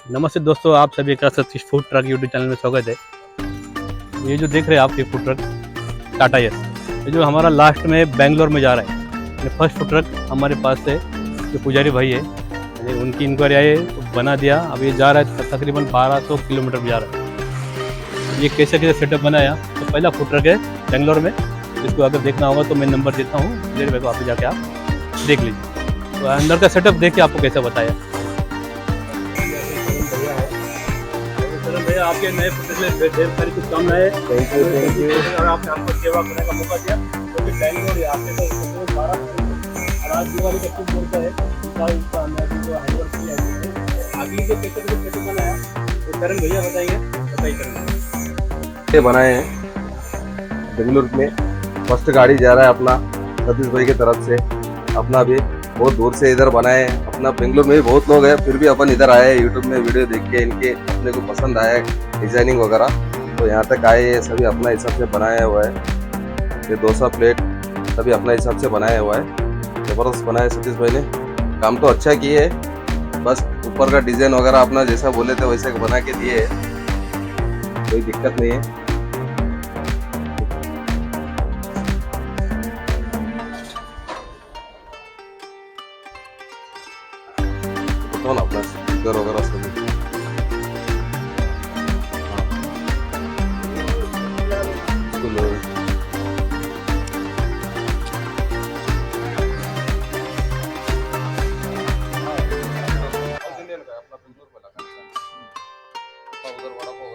नमस्ते दोस्तों, आप सभी का Satish food truck YouTube channel में स्वागत है। ये जो देख रहे हैं आप ये फूड ट्रक टाटा यस, ये जो हमारा लास्ट में बेंगलोर में जा रहा है। ये फर्स्ट फूड ट्रक हमारे पास से जो पुजारी भाई है, ये उनकी इंक्वायरी आई है तो बना दिया। अब ये जा रहा है तकरीबन 1200 किलोमीटर में जा रहा है। ये कैसे कैसे सेटअप बनाया, तो पहला फूड ट्रक है बेंगलोर में। इसको अगर देखना होगा तो मैं नंबर देता हूँ, मेरे भाई को आप जाके आप देख लीजिए। तो अंदर का सेटअप देख के आपको कैसा बताया। भैया आपके नए फुटेज में ढेर सारी कुछ काम है। Thank you. और आपने हमको सेवा करने का मौका दिया, क्योंकि बैंगलोर है आपके तो 12 और आज दिवाली का शुभ मुहूर्त है। आगे जो पेपर को सेटअप बनाया तो करण भैया बताएंगे। बताइए करण। ये बनाए हैं बेंगलुरु में। फर्स्ट गाड़ी जा रहा है अपना सतीश भाई की तरफ से। अपना भी बहुत दूर से इधर बनाए हैं। अपना बेंगलुरु में भी बहुत लोग हैं, फिर भी अपन इधर आए हैं यूट्यूब में वीडियो देख के। इनके अपने को पसंद आया डिजाइनिंग वगैरह, तो यहाँ तक आए हैं। सभी अपना हिसाब से बनाया हुआ है। ये डोसा प्लेट सभी अपना हिसाब से बनाया हुआ है। ज़बरदस्त बनाया सतीश भाई ने, काम तो अच्छा किए है। बस ऊपर का डिजाइन वगैरह अपना जैसा बोले थे वैसे बना के दिए है, कोई दिक्कत नहीं है। तो ना अपना स्पीकर वगैरह सभी इंडियन का अपना बेंगलोर में लगा उधर वड़ा पाव